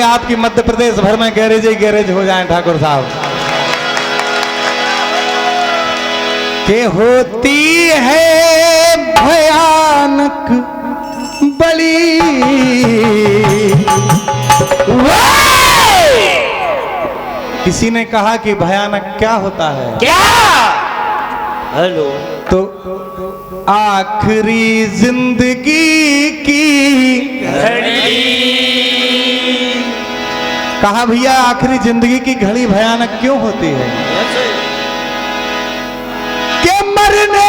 आपकी मध्य प्रदेश भर में गैरेज ही गैरेज हो जाए ठाकुर साहब के होती है भयानक बड़ी किसी ने कहा कि भयानक क्या होता है क्या हेलो तो आखिरी जिंदगी की घड़ी कहा भैया आखिरी जिंदगी की घड़ी भयानक क्यों होती है कि मरने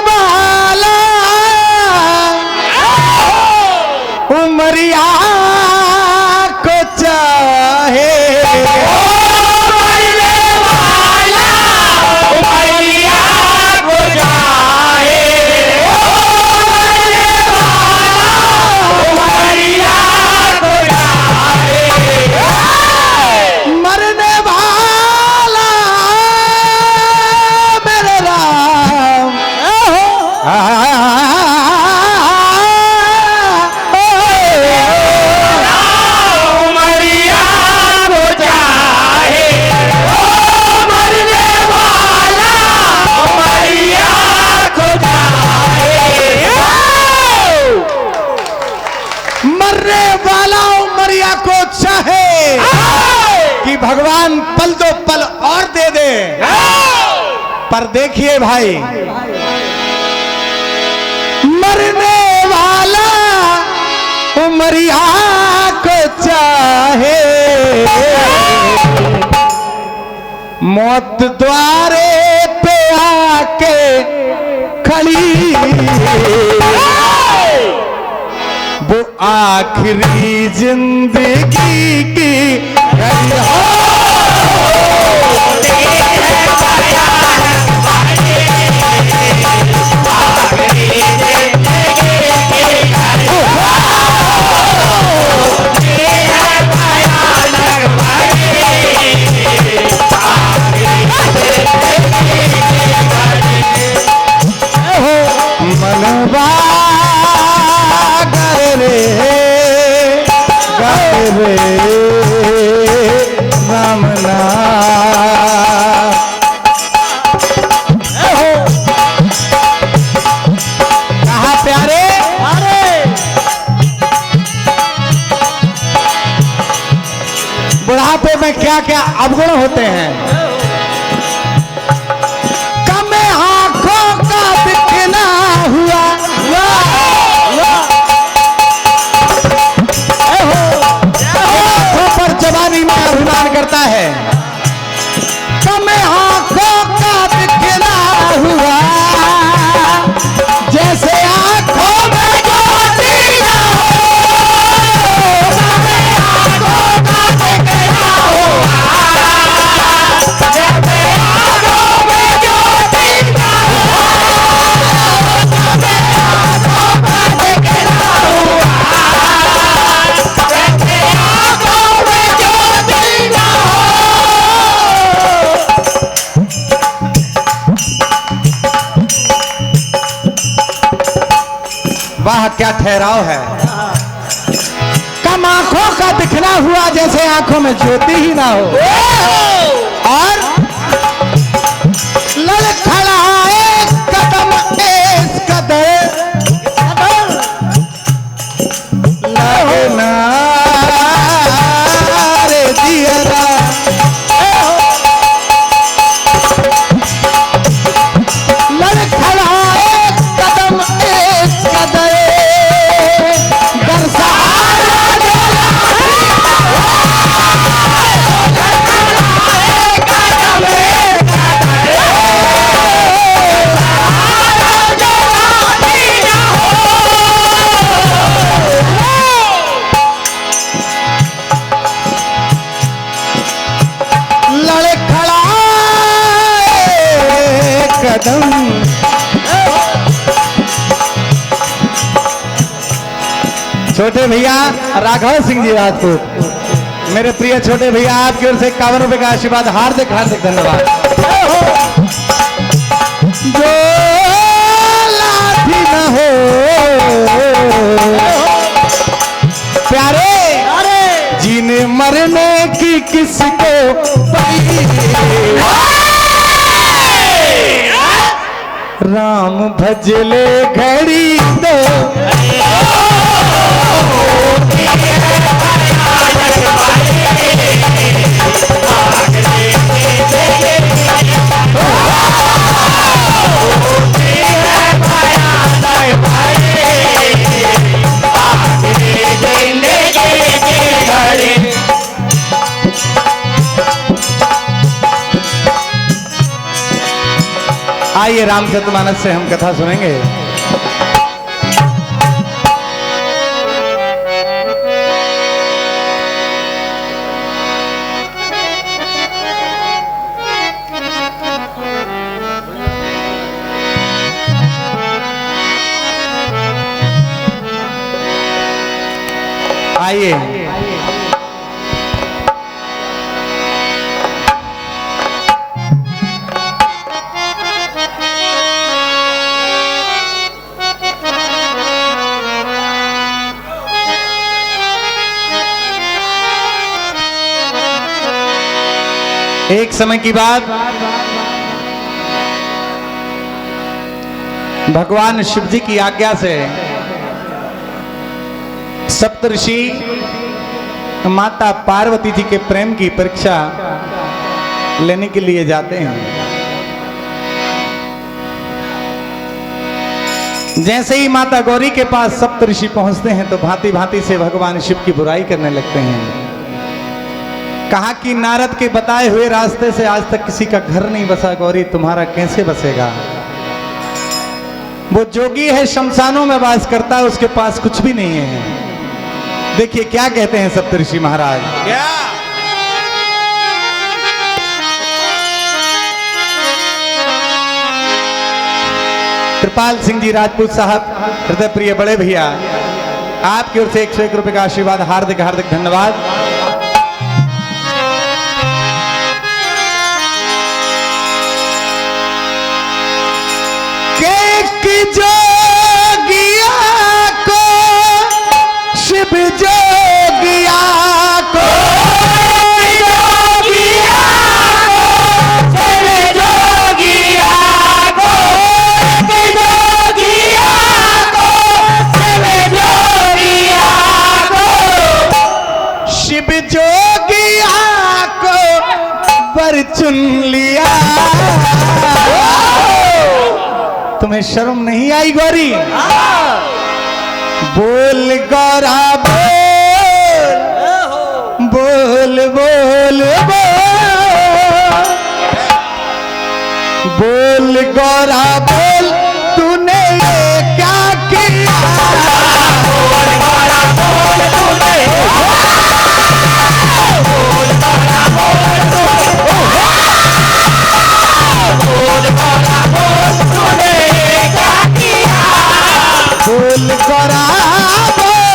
वाला उमरिया को चाहे कि भगवान पल दो पल और दे दे पर देखिए भाई मरने वाला उमरिया को चाहे मौत द्वारे पे आके खड़ी वो आखिरी जिंदगी की घड़ी हो मनवा रामना कहा प्यारे बुढ़ापे में क्या क्या अवगुण होते हैं कम आंखों का दिखना हुआ जवानी में अभिमान करता है कम आंखों का दिखना हुआ जैसे आंखों में ज्योति ना हो आंखों का दिखना हुआ जैसे आंखों में ज्योति ना हो आंखों का दिखना हुआ वाह क्या ठहराव है कम आंखों का दिखना हुआ जैसे आंखों में ज्योति ही ना हो और लड़खड़ाए कदम इस कदर लगना रे दियरा लड़खड़ाए कदम इस कदर छोटे भैया राघव सिंह जी राजपूत मेरे प्रिय छोटे भैया आपकी ओर से 51 रुपए का आशीर्वाद हार्दिक हार्दिक धन्यवाद जो लाठी न हो प्यारे जीने मरने की किसको पड़ी, राम भजले घड़ी दो। आइए रामचरितमानस से हम कथा सुनेंगे। आइए एक समय की बात, भगवान शिव जी की आज्ञा से सप्तऋषि माता पार्वती जी के प्रेम की परीक्षा लेने के लिए जाते हैं। जैसे ही माता गौरी के पास सप्तऋषि पहुंचते हैं तो भांति भांति से भगवान शिव की बुराई करने लगते हैं। कहा कि नारद के बताए हुए रास्ते से आज तक किसी का घर नहीं बसा, गौरी तुम्हारा कैसे बसेगा? वो जोगी है, शमशानों में वास करता है, उसके पास कुछ भी नहीं है। देखिए क्या कहते हैं सप्तऋषि महाराज। क्या? कृपाल सिंह जी राजपूत साहब, हृदय प्रिय बड़े भैया, आपकी ओर से 101 रुपए का आशीर्वाद, हार्दिक हार्दिक धन्यवाद। जोगिया को शिव जोगिया को, जोगिया को शिव जोगिया को, जोगिया को शिव जोगिया को, शिव जोगिया को पर चुन लिया। तुम्हें शर्म नहीं आई गौरी? बोल गौरा बोल, बोल बोल बोल, बोल गौरा बोल, तूने ये क्या किया? बोल गौरा बोल, तूने बोल गौरा बोल, बोल गौरा बोल, तूने बोल गौरा बोल,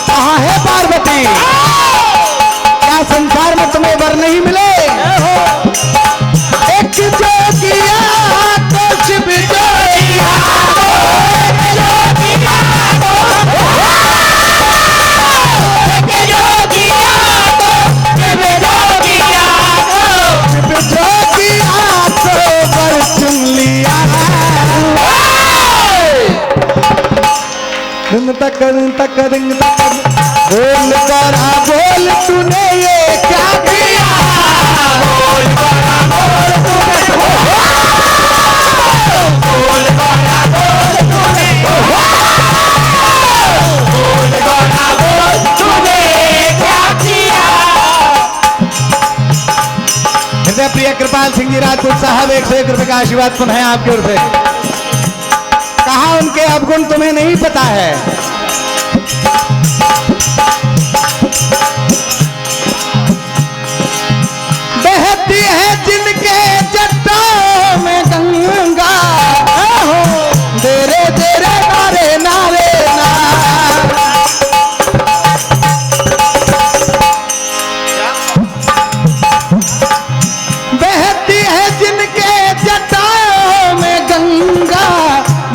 कहाँ है पार्वती? क्या संसार में तुम्हें वर नहीं मिले? एक जोगिया तो शिव जोगिया को, जोगिया को, एक जोगिया को शिव जोगिया को, शिव जोगिया को वर चुन लिया। तक बोल गौरा बोल, तूने ये क्या किया? बोल गौरा बोल, तूने बोल गौरा बोल, तूने बोल गौरा बोल, तूने क्या किया? हृदय प्रिय कृपाल सिंह जी राजपूत साहब, 101 रुपए का आशीर्वाद पुनः आपकी ओर से। कहा उनके अवगुण तुम्हें नहीं पता है। बहती है जिनके जट्टों में गंगा, तेरे तेरे नारे नारे ना। बहती है जिनके जट्टों में गंगा,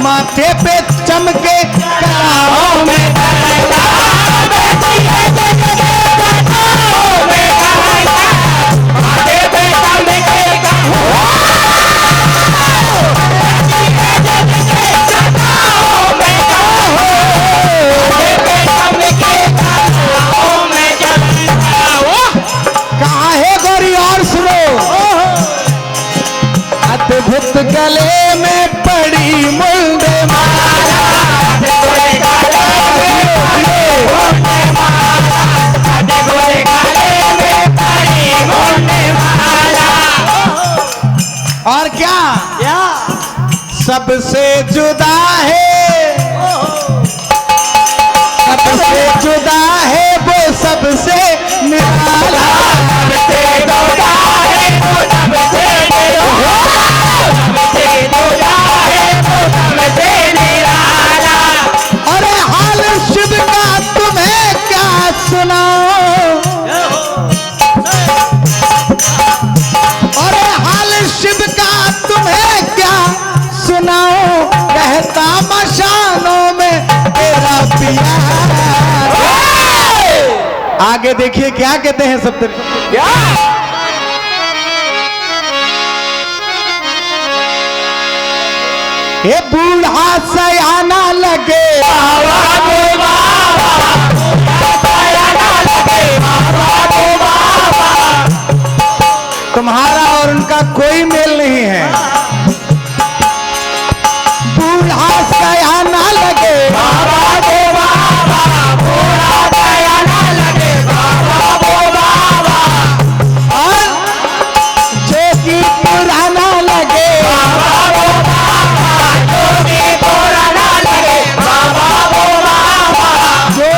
माथे पे चमके कलाओं सबसे जुदा है, सबसे जुदा है वो सबसे निराला। सबसे जुदा है वो सबसे निराला, सबसे जुदा है वो सबसे निराला। अरे हाल शिव का तुम्हें क्या सुनाओ, अरे हाल शिव का तुम्हें क्या सुनाओ, कहता मशानों में तेरा प्यार। आगे देखिए क्या कहते हैं सप्तऋषि। क्या ये बूढ़ा सयाना लगे बाबा को बाबा, सयाना लगे बाबा को बाबा। तुम्हारा और उनका कोई मेल नहीं है। बूढ़ा सयाना लगे बाबा को बाबा, बूढ़ा सयाना लगे बाबा को बाबा। और जोगी पुराना लगे बाबा को बाबा, जोगी पुराना लगे बाबा को बाबा। जो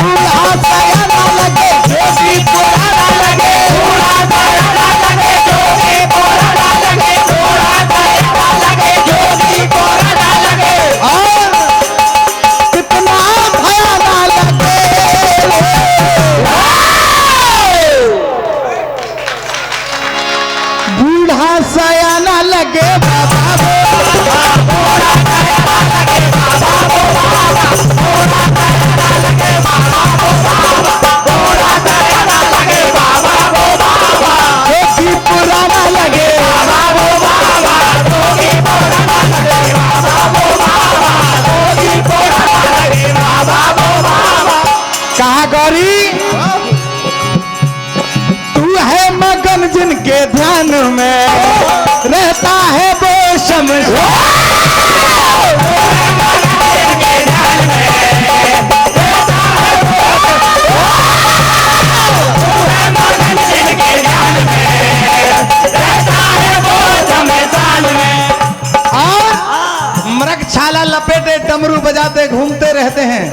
बूढ़ा सयाना लगे जोगी पुराना लगे, बूढ़ा सयाना लगे, जोगी पुराना लगे, बूढ़ा सयाना लगे, जोगी पुराना लगे। और कितना भयाना लगे। बूढ़ा सयाना लगे बाबा वो। बूढ़ा सयाना लगे बाबा को बाबा, बूढ़ा सयाना लगे बाबा को बाबा, बूढ़ा सयाना लगे बाबा को बाबा। जोगी पुराना लगे बाबा को बाबा, जोगी पुराना लगे बाबा को बाबा, जोगी पुराना लगे बाबा को बाबा। कहा गौरी तू है मगन जिनके ध्यान में रहता है वो शमशान। और मृगछाला लपेटे डमरू बजाते घूमते रहते हैं,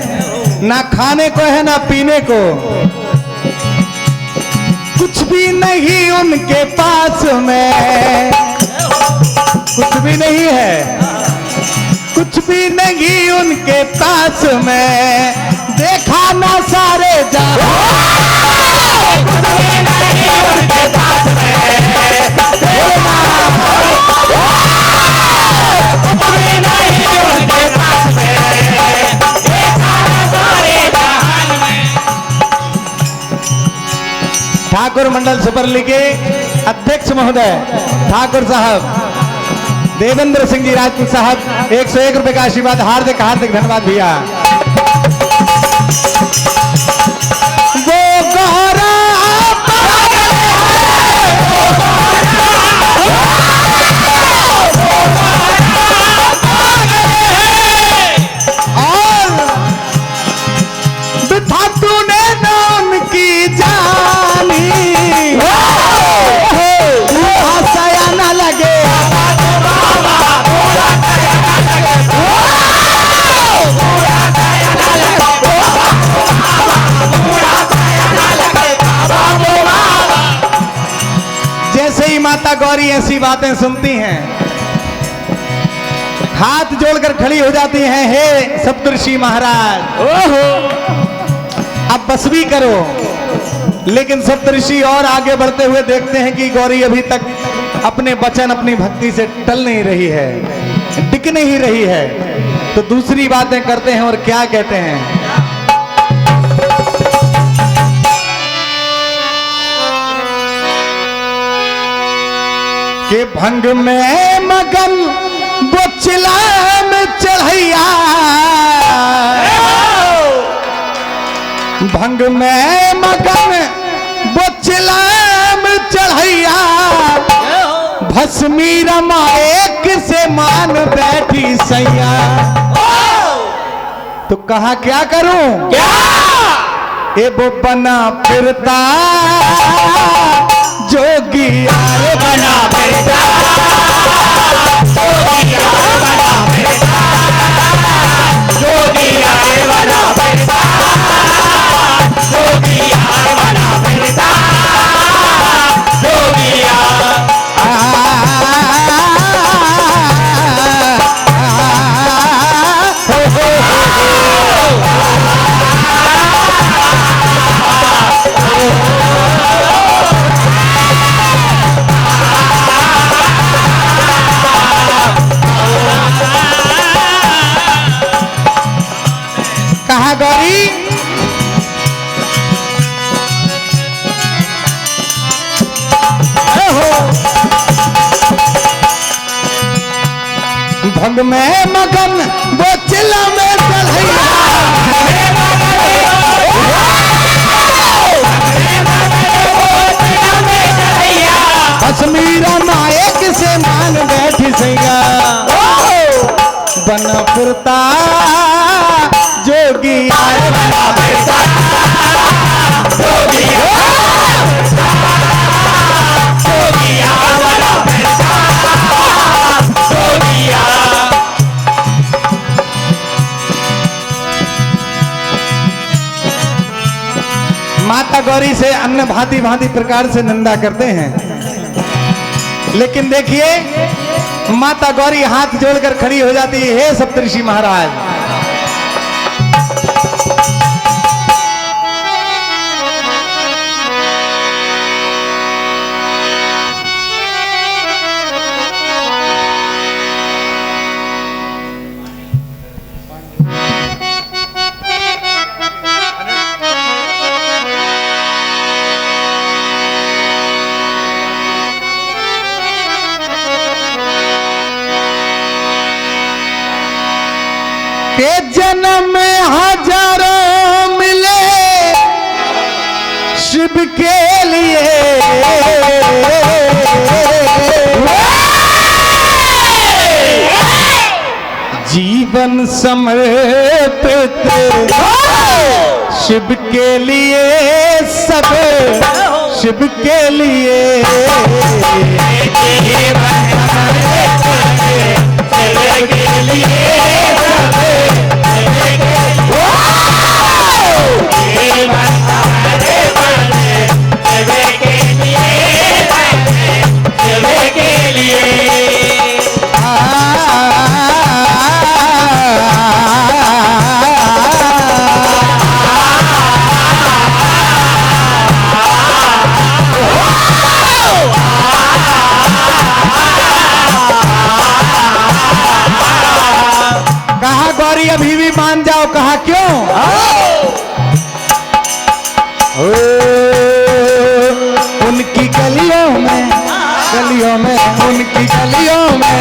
ना खाने को है ना पीने को, कुछ भी नहीं उनके पास में, कुछ भी नहीं है, कुछ भी नहीं उनके पास में, देखा ना सारे जहां। ठाकुर मंडल सुपरली के अध्यक्ष महोदय ठाकुर साहब देवेंद्र सिंह जी राजपूत साहब 101 रुपए का आशीर्वाद, हार्दिक हार्दिक धन्यवाद भैया। वो गौरा और बिठा तूने नाम की जानी, बूढ़ा सयाना लगे जैसे ही माता गौरी ऐसी बातें सुनती हैं, हाथ जोड़कर खड़ी हो जाती हैं, हे सप्तऋषि महाराज अब बस भी करो। लेकिन सप्तऋषि और आगे बढ़ते हुए देखते हैं कि गौरी अभी तक अपने वचन अपनी भक्ति से टल नहीं रही है, टिक नहीं रही है, तो दूसरी बातें करते हैं। और क्या कहते हैं, कि भंग में मगन वो चिलाम चढ़ैया, भंग में मगन वो चिलाम चढ़ैया, भस्मी रमाए से मान बैठी सैया। तो कहा क्या करूं, क्या ए वो बना फिरता जोगी यार बना फिरता कहा गौरी भंग में मगन वो चिल्ला में चढ़ैया कश्मीरा नायक से मान बैठी सैया बन पुरता जोगी माता गौरी से अन्य भांति भांति प्रकार से निंदा करते हैं, लेकिन देखिए माता गौरी हाथ जोड़कर खड़ी हो जाती है। हे सप्तऋषि महाराज, के जन्म में हजारों मिले शिव के लिए, जीवन समर्पित शिव के लिए, सब शिव के लिए। कहा गौरी अभी भी मान जाओ, कहा क्यों? उनकी गलियों में उनकी गलियों में उनकी गलियों में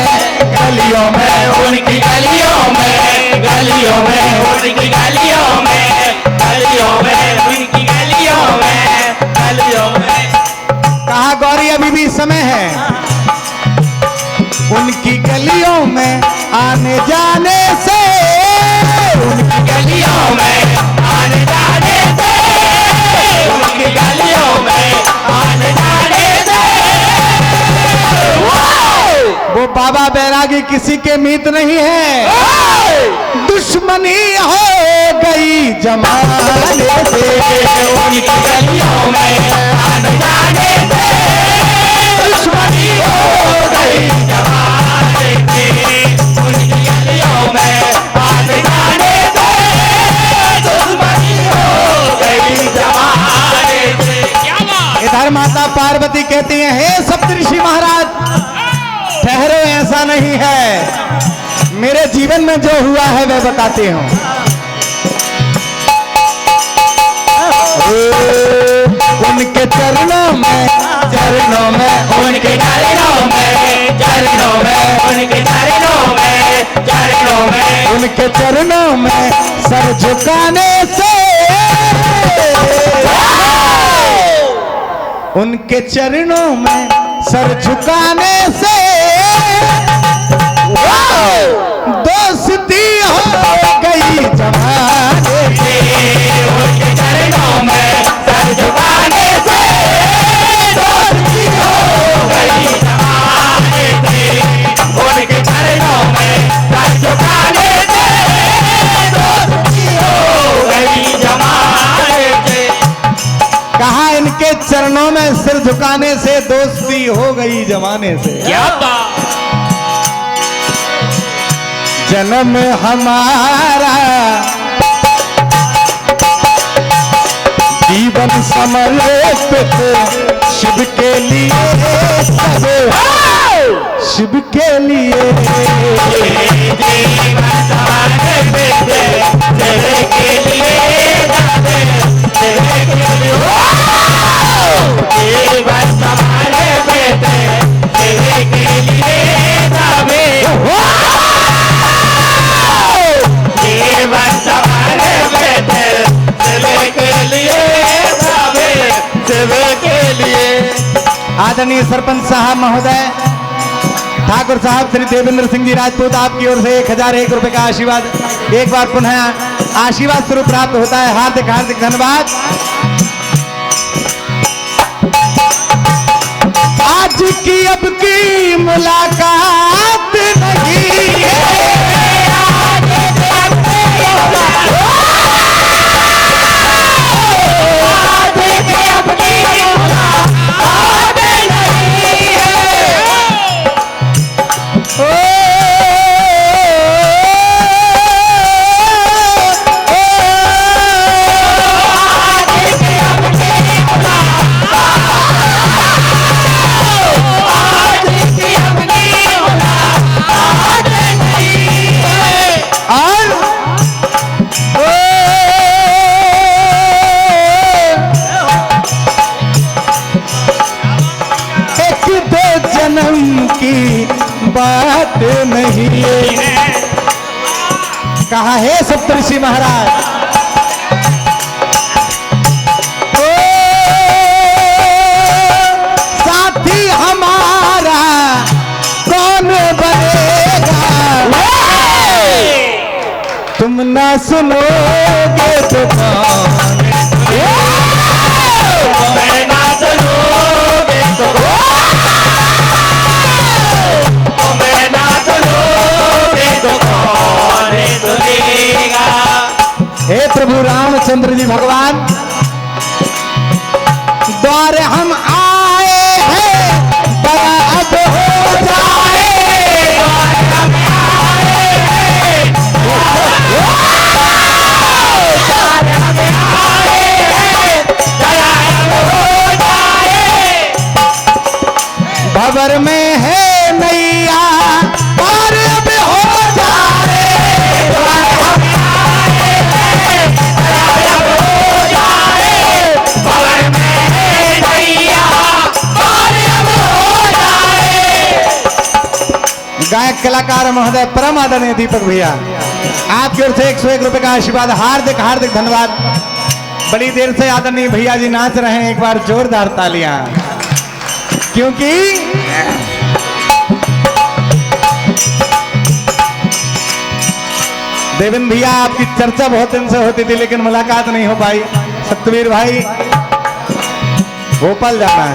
कहा गौरी अभी भी समय है। उनकी गलियों में आने जाने से, उनकी गलियों में आने जाने से, उनकी गलियों में आने जाने से। वो बाबा बैरागी किसी के मीत नहीं है, दुश्मनी हो गई जमाने से। उनकी गलियों में आने जाने से दुश्मनी हो गई जमाने से। उनकी गलियों में आने जाने से दुश्मनी हो गई जमाने से। इधर माता पार्वती कहती हैं, हे सप्तऋषि महाराज ठहरो, ऐसा नहीं है, मेरे जीवन में जो हुआ है वह बताती हूँ। उनके चरणों में उनके चरणों में उनके चरणों में सर झुकाने से, उनके चरणों में सर झुकाने से दोस्ती हो गई जमाने से। उनके चरणों में सर झुकाने से दोस्ती हो गई जमाने से। उनके में सिर झुकाने से दोस्ती हो गई जमाने से। क्या बात। जन्म हमारा जीवन समर्पित शिव के लिए, सब शिव के लिए। जीवन समर्पित तेरे के लिए, तेरे के लिए। जीवन समर्पित तेरे के लिए, जीवन समर्पित तेरे के लिए, तेरे के लिए। आदरणीय सरपंच साहब महोदय, ठाकुर साहब श्री देवेंद्र सिंह जी राजपूत, आपकी ओर से 1001 रुपए का आशीर्वाद एक बार पुनः आशीर्वाद स्वरूप प्राप्त होता है। हार्दिक हार्दिक धन्यवाद। आज की अब की मुलाकात नहीं है, बात नहीं है। कहा है सप्तऋषि महाराज, ओ साथी हमारा कौन बनेगा, तुम ना सुनोगे तो कौन, मैं ना सुनोगे तो हे प्रभु रामचंद्र जी भगवान, द्वारे हम आए हैं, बड़ा अब हो जाए, द्वारे हम आए हैं, द्वारे हम आए हैं, दया अब हो जाए। भंवर में है नैया पार अब हो जाए, द्वारे हम गायक कलाकार महोदय परम आदरणीय दीपक भैया, आपकी ओर से 101 रुपए का आशीर्वाद। हार्दिक हार्दिक धन्यवाद। बड़ी देर से आदरणीय भैया जी नाच रहे हैं, एक बार जोरदार तालियां, क्योंकि देवेंद्र भैया आपकी चर्चा बहुत दिन से होती थी, लेकिन मुलाकात नहीं हो पाई। सत्यवीर भाई भोपाल जाना है।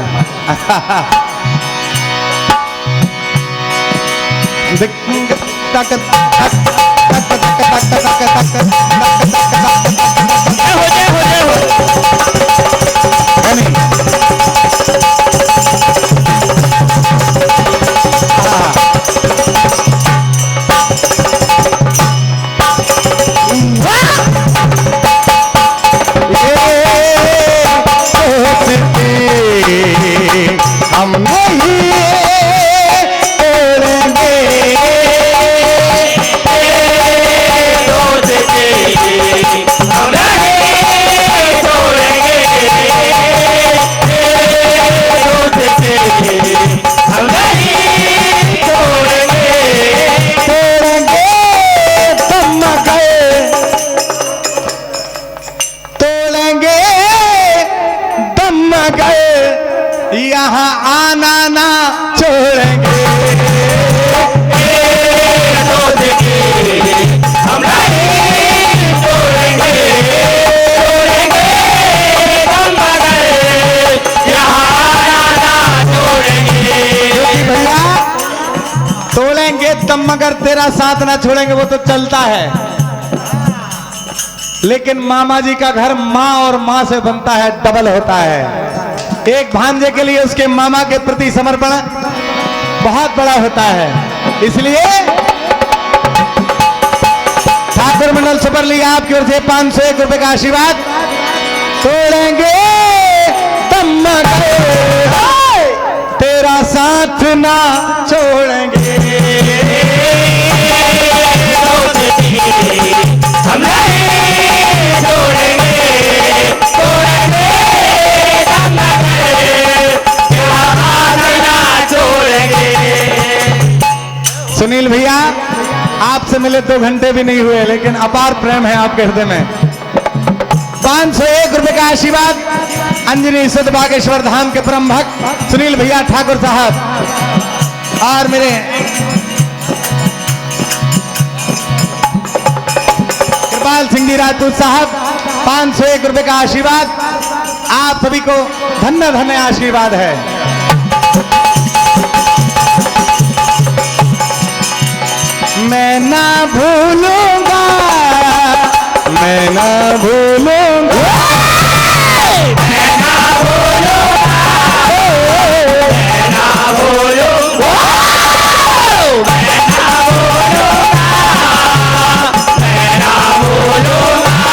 हम नहीं यहाँ आना ना छोड़ेंगे, हम नहीं छोड़ेंगे, यहाँ ना छोड़ेंगे। भैया तोड़ेंगे तब मगर तेरा साथ ना छोड़ेंगे, वो तो चलता है, लेकिन मामा जी का घर माँ और माँ से बनता है, डबल होता है। एक भांजे के लिए उसके मामा के प्रति समर्पण बहुत बड़ा होता है। इसलिए ठाकुर मंडल सुपरली आपकी ओर से 501 रुपए का आशीर्वाद। तोड़ेंगे तम तेरा साथ ना छोड़ेंगे, हम नहीं छोड़ेंगे, छोड़ेंगे हम ना छोड़ेंगे। सुनील भैया आपसे मिले 2 घंटे भी नहीं हुए, लेकिन अपार प्रेम है आपके हृदय में। 501 रुपए का आशीर्वाद अंजनी सुध बागेश्वर धाम के परम भक्त सुनील भैया ठाकुर साहब और मेरे कृपाल सिंह जी राजपूत साहब 501 रुपए का आशीर्वाद। आप सभी को धन्य धन्य आशीर्वाद है। मैं ना भूलूंगा, मैं ना भूलूंगा, मैं ना भूलूंगा, मैं ना भूलूंगा, मैं ना भूलूंगा, मैं ना भूलूंगा।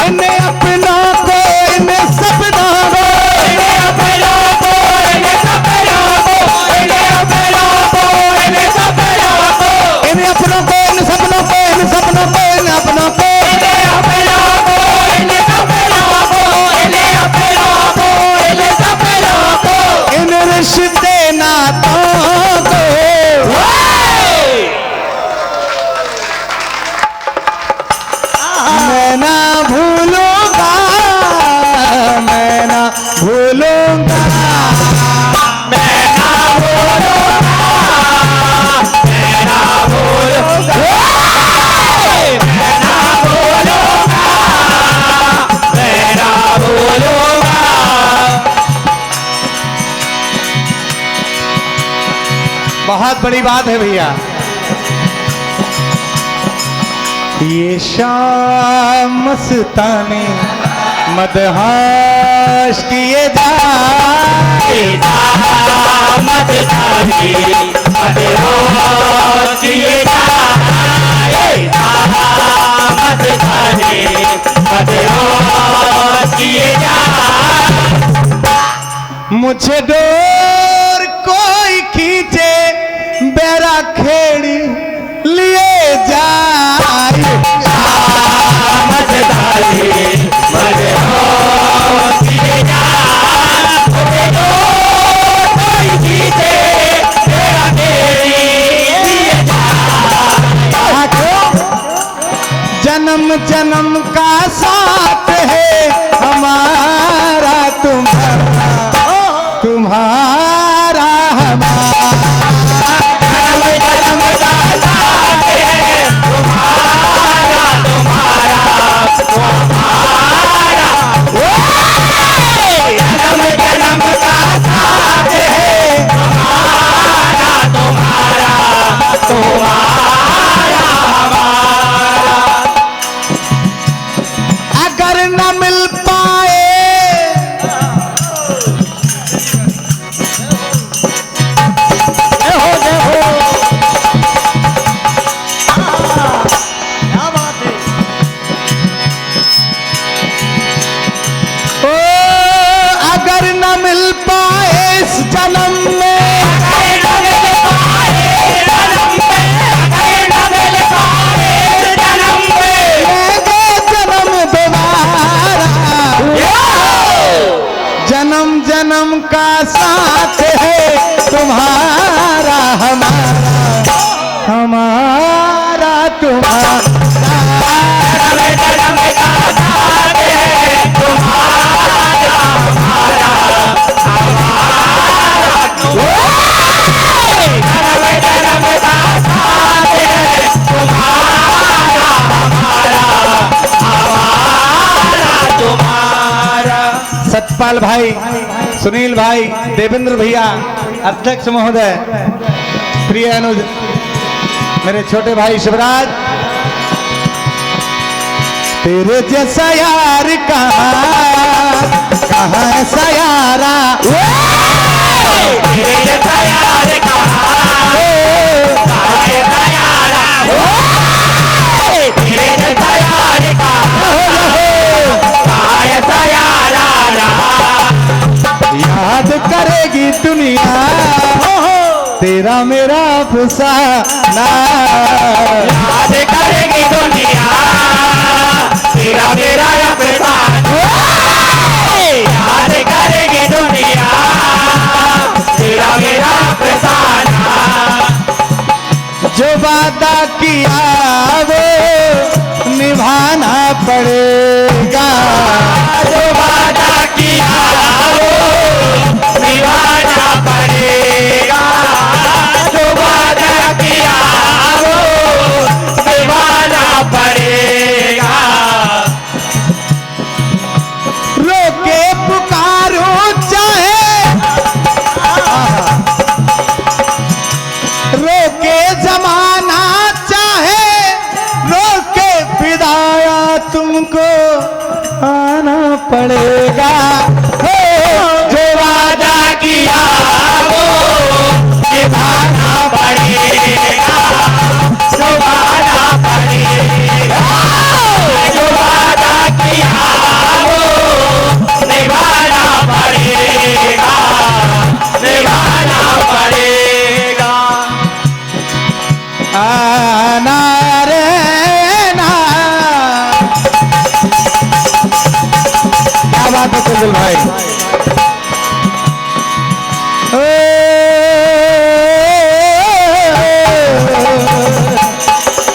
इन्हें अपनों को, इन्हें सपनों को, इन्हें अपनों को, इन्हें सपनों को, इन्हें अपनों को, इन्हें सपनों को, इन्हें अपनों को, इन सपनों को, इन सपनों को, इन अपनों को, इन्हें अपनों को, इन्हें सपनों को, इन्हें अपनों को, इन्हें सपनों को, इन रिश्ते नातों को मैं ना भूलूंगा, मैं ना भूलूंगा, मैं ना भूलूंगा, मैं ना भूलूंगा, मैं ना भूलूंगा, मैं ना भूलूंगा। बहुत बड़ी बात है भैया। ये शाम मस्ताने मदहोश किए जाए, मत जाने, मत होश किए जाए, मत जाने, मत होश किए जाए। मुझे डोर कोई खींचे बेरा खेड़ी लिए जाए, मत जाने, मत होश किए जाए। कोई जीते तेरा तेरी लिए जन्म जन्म का साथ है हमारा तुम्हारा, तुम्हारा हमारा, जन्म का साथ है तुम्हारा, तुम्हारा, तुम्हारा। जन्म जन्म का साथ है तुम्हारा, तुम्हारा, तुम्हारा हमारा। अगर न मिल पाए ओ, अगर न मिल पाए इस जन्म में, लेंगे जन्म दोबारा, जन्म जन्म का साथ है तुम्हारा हमारा, हमारा तुम्हारा। सतपाल भाई, सुनील भाई, देवेंद्र भैया, अध्यक्ष महोदय, प्रिय अनुज, मेरे छोटे भाई शिवराज, तेरे जैसा यार कहाँ कहाँ ऐसा यारा तेरे जैसा यार कहाँ है यारा तेरे जैसा यार कहाँ है यारा याद करेगी दुनिया तेरा मेरा अफसाना याद करेगी दुनिया तेरा मेरा अफसाना याद करेगी दुनिया तेरा मेरा अफसाना जो वादा किया वो निभाना पड़ेगा जो वादा किया वो निभाना पड़ेगा जो वादा किया वो निभाना पड़ेगा रोके पुकारो चाहे रोके जमाना चाहे रोके फिदाया तुमको आना पड़ेगा हो जो वादा किया वो निभाना पड़ेगा जो वादा पड़ेगा जो वादा किया वो निभाना पड़ेगा निभाना पड़ेगा आना रे ना क्या बात है चंदुल भाई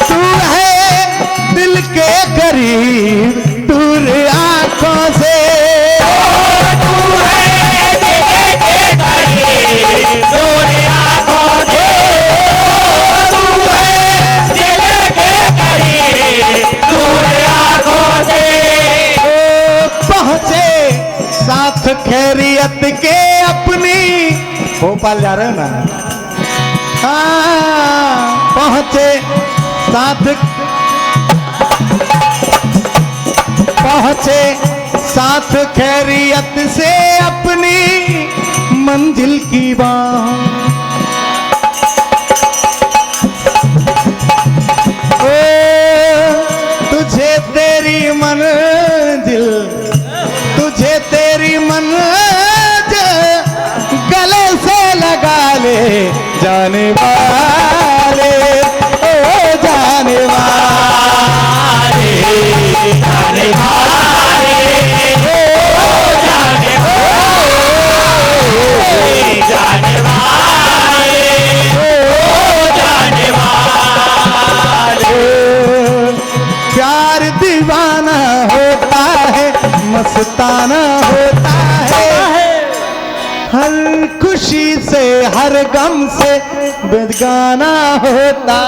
तू है दिल के करीब दूर आंखों से तू है दिल के करीब दूर आंखों से तू है दिल के करीब दूर आंखों से पहुंचे साथ खैरियत के अपनी भोपाल जा रहे हो ना हाँ पहुंचे साथ खैरियत से अपनी मंजिल की बाहों ओ तुझे तेरी मंजिल गले से लगा ले जाने वाले ओ जाने वाले जाने वाले ओ जाने वाले जाने वाले ओ जाने वाले प्यार दीवाना होता है मस्ताना होता है हर खुशी से हर गम से बेगाना होता